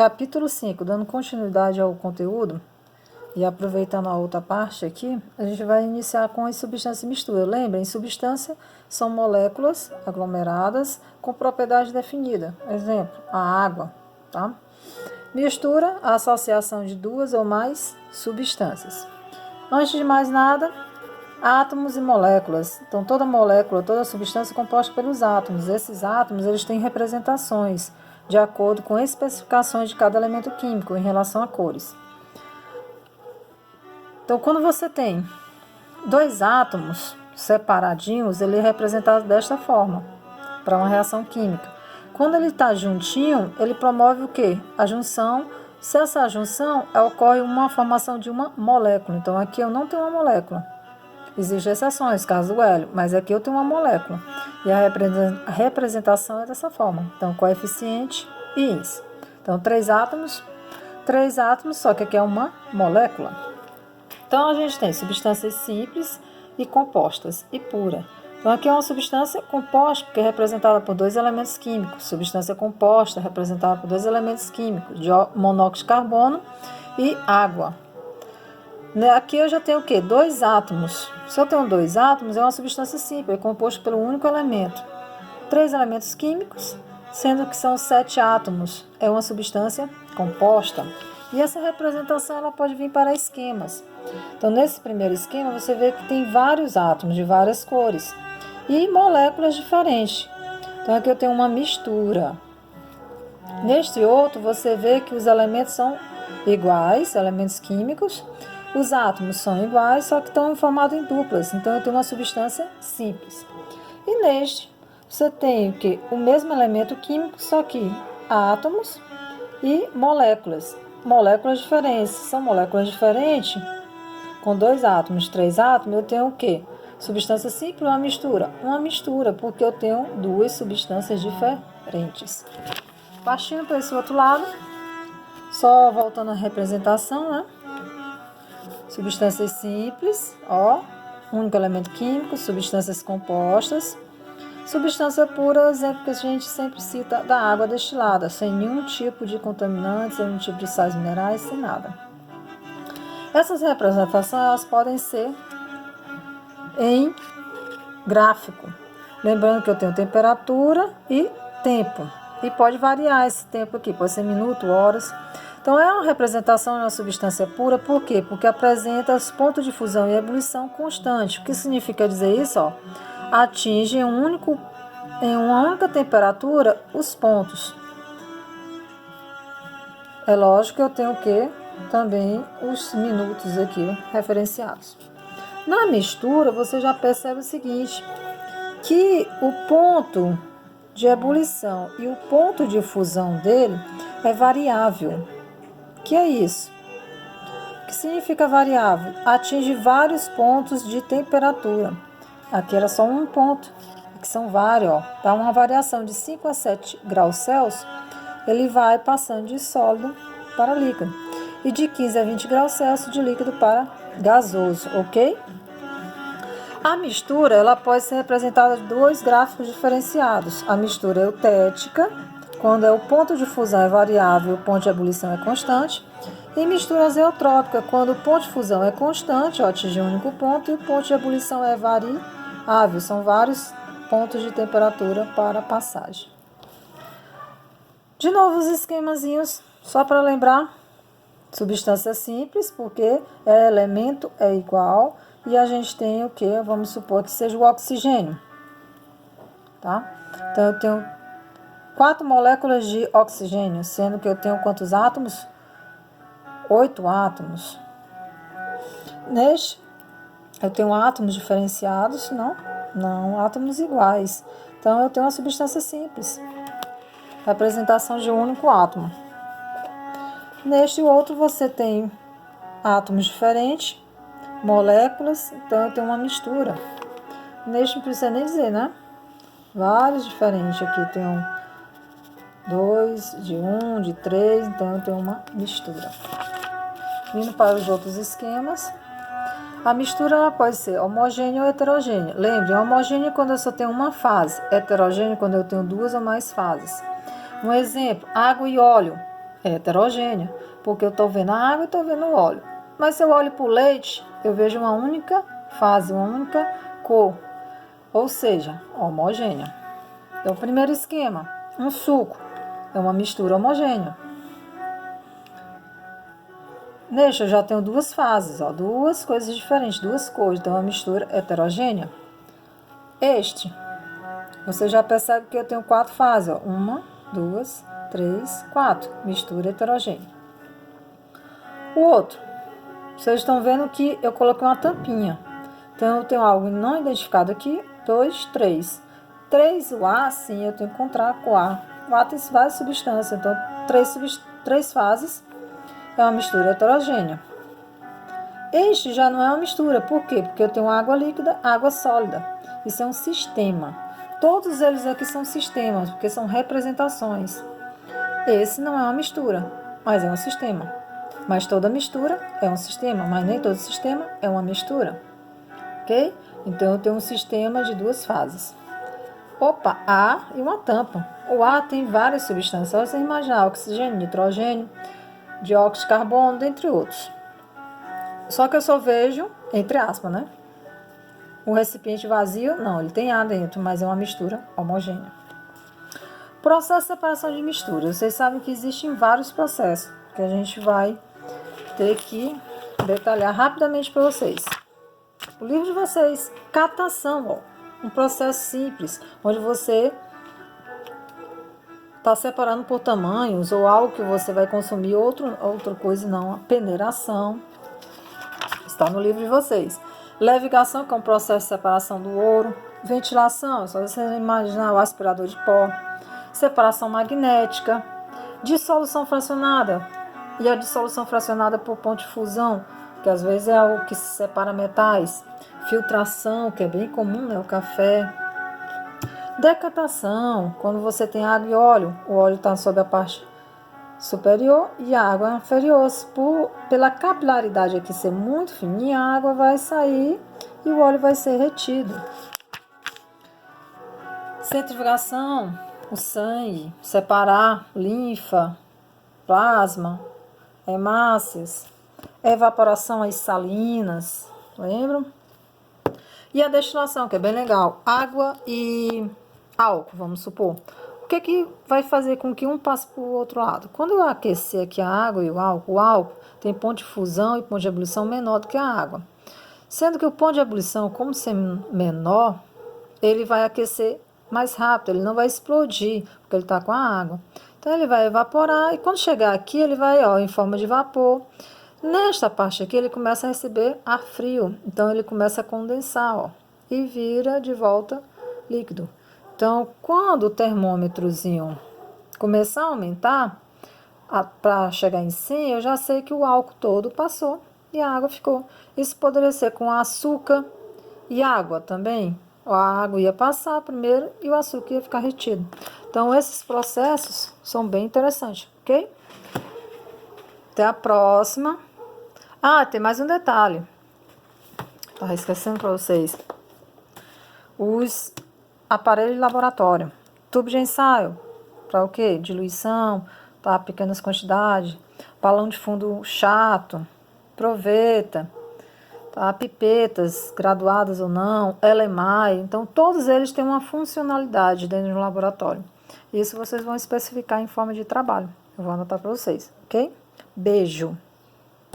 capítulo 5, dando continuidade ao conteúdo e aproveitando a outra parte aqui, a gente vai iniciar com as substâncias de mistura. Lembrem, substância são moléculas aglomeradas com propriedade definida. Exemplo, a água, tá? Mistura, a associação de duas ou mais substâncias. Antes de mais nada, átomos e moléculas. Então, toda molécula, toda substância é composta pelos átomos. Esses átomos, eles têm representações de acordo com especificações de cada elemento químico em relação a cores. Então, quando você tem dois átomos separadinhos, ele é representado desta forma, para uma reação química. Quando ele está juntinho, ele promove o quê? A junção. Se essa junção ocorre uma formação de uma molécula. Então, aqui eu não tenho uma molécula. Existem exceções, caso do hélio, mas aqui eu tenho uma molécula. E a representação é dessa forma. Então, coeficiente e índice. Então, três átomos, só que aqui é uma molécula. Então, a gente tem substâncias simples e compostas e pura. Então, aqui é uma substância composta, porque é representada por dois elementos químicos. Substância composta, representada por dois elementos químicos, monóxido de carbono e água. Aqui eu já tenho o quê? Dois átomos. Se eu tenho dois átomos, é uma substância simples, é composto pelo único elemento. Três elementos químicos, sendo que são 7 átomos. É uma substância composta. E essa representação ela pode vir para esquemas. Então, nesse primeiro esquema, você vê que tem vários átomos de várias cores e moléculas diferentes. Então, aqui eu tenho uma mistura. Neste outro, você vê que os elementos são iguais, elementos químicos. Os átomos são iguais, só que estão formados em duplas. Então, eu tenho uma substância simples. E neste, você tem o quê? O mesmo elemento químico, só que átomos e moléculas. Moléculas diferentes. São moléculas diferentes, com 2 átomos, 3 átomos, eu tenho o quê? Substância simples ou uma mistura? Uma mistura, porque eu tenho duas substâncias diferentes. Partindo para esse outro lado, só voltando à representação, né? Substâncias simples, ó, único elemento químico, substâncias compostas. Substância pura, exemplo que a gente sempre cita da água destilada, sem nenhum tipo de contaminante, sem nenhum tipo de sais minerais, sem nada. Essas representações elas podem ser em gráfico. Lembrando que eu tenho temperatura e tempo. E pode variar esse tempo aqui, pode ser minuto, horas. Então, é uma representação de uma substância pura, por quê? Porque apresenta os pontos de fusão e ebulição constante. O que significa dizer isso? Ó? Atinge em uma única temperatura os pontos. É lógico que eu tenho o quê? Também os minutos aqui referenciados. Na mistura, você já percebe o seguinte, que o ponto de ebulição e o ponto de fusão dele é variável. O que é isso? O que significa variável? Atinge vários pontos de temperatura. Aqui era só um ponto, aqui são vários, ó. Dá uma variação de 5 a 7 graus Celsius, ele vai passando de sólido para líquido. E de 15 a 20 graus Celsius de líquido para gasoso, ok? A mistura ela pode ser representada em 2 gráficos diferenciados. A mistura eutética, quando o ponto de fusão é variável, o ponto de ebulição é constante. E mistura azeotrópica, quando o ponto de fusão é constante, atinge um único ponto, e o ponto de ebulição é variável. São vários pontos de temperatura para passagem. De novo os esquemazinhos, só para lembrar. Substância simples, porque elemento é igual. E a gente tem o que? Vamos supor que seja o oxigênio. Tá? Então, eu tenho 4 moléculas de oxigênio, sendo que eu tenho quantos átomos? 8 átomos. Neste, eu tenho átomos diferenciados? Não, átomos iguais. Então, eu tenho uma substância simples. Representação de um único átomo. Neste outro, você tem átomos diferentes, moléculas, então eu tenho uma mistura. Neste não precisa nem dizer, né? Vários diferentes. Aqui tem 2, de 1, de 3, então eu tenho uma mistura. Vindo para os outros esquemas, a mistura ela pode ser homogênea ou heterogênea. Lembre, homogênea quando eu só tenho uma fase, heterogênea quando eu tenho 2 ou mais fases. Um exemplo, água e óleo. É heterogênea, porque eu estou vendo a água e estou vendo o óleo. Mas se eu olho para o leite, eu vejo uma única fase, uma única cor, ou seja, homogênea. Então, o primeiro esquema, um suco, é uma mistura homogênea. Neste eu já tenho duas fases, ó, duas coisas diferentes, duas cores, então é uma mistura heterogênea. Este, você já percebe que eu tenho 4 fases, ó, 1, 2, 3, 4, mistura heterogênea. O outro, vocês estão vendo que eu coloquei uma tampinha, então eu tenho algo não identificado aqui, 2, 3. 3, o A, sim, eu tenho que encontrar com o A. O A tem várias substâncias, então 3 fases é uma mistura heterogênea. Este já não é uma mistura, por quê? Porque eu tenho água líquida, água sólida. Isso é um sistema. Todos eles aqui são sistemas, porque são representações. Esse não é uma mistura, mas é um sistema. Mas toda mistura é um sistema, mas nem todo sistema é uma mistura. Ok? Então eu tenho um sistema de 2 fases. Opa, A e uma tampa. O A tem várias substâncias, você imaginar oxigênio, nitrogênio, dióxido de carbono, dentre outros. Só que eu só vejo, entre aspas, né? O recipiente vazio, não, ele tem ar dentro, mas é uma mistura homogênea. Processo de separação de misturas. Vocês sabem que existem vários processos, que a gente vai ter que detalhar rapidamente para vocês. O livro de vocês, catação, ó, um processo simples, onde você está separando por tamanhos ou algo que você vai consumir, outra coisa não, a peneiração. Está no livro de vocês. Levigação, que é um processo de separação do ouro. Ventilação, só você imaginar o aspirador de pó. Separação magnética. Dissolução fracionada. E a dissolução fracionada por ponto de fusão, que às vezes é o que se separa metais. Filtração, que é bem comum, né? O café. Decatação, quando você tem água e óleo. O óleo está sob a parte superior e a água inferior. Pela capilaridade aqui ser muito fininha, a água vai sair e o óleo vai ser retido. Centrifugação, o sangue, separar linfa, plasma, hemácias, evaporação as salinas, lembram? E a destilação, que é bem legal, água e álcool, vamos supor. O que vai fazer com que um passe para o outro lado? Quando eu aquecer aqui a água e o álcool tem ponto de fusão e ponto de ebulição menor do que a água. Sendo que o ponto de ebulição, como ser menor, ele vai aquecer mais rápido, ele não vai explodir, porque ele está com a água. Então ele vai evaporar e quando chegar aqui, ele vai, ó, em forma de vapor. Nesta parte aqui, ele começa a receber ar frio, então ele começa a condensar, ó, e vira de volta líquido. Então, quando o termômetrozinho começar a aumentar, para chegar em 100, eu já sei que o álcool todo passou e a água ficou. Isso poderia ser com açúcar e água também. A água ia passar primeiro e o açúcar ia ficar retido. Então, esses processos são bem interessantes, ok? Até a próxima. Ah, tem mais um detalhe. Estava esquecendo para vocês. Os aparelhos de laboratório. Tubo de ensaio. Para o quê? Diluição, para pequenas quantidades. Balão de fundo chato. Proveta. Tá? Pipetas, graduadas ou não. LMI. Então, todos eles têm uma funcionalidade dentro do laboratório. Isso vocês vão especificar em forma de trabalho. Eu vou anotar para vocês, ok? Beijo!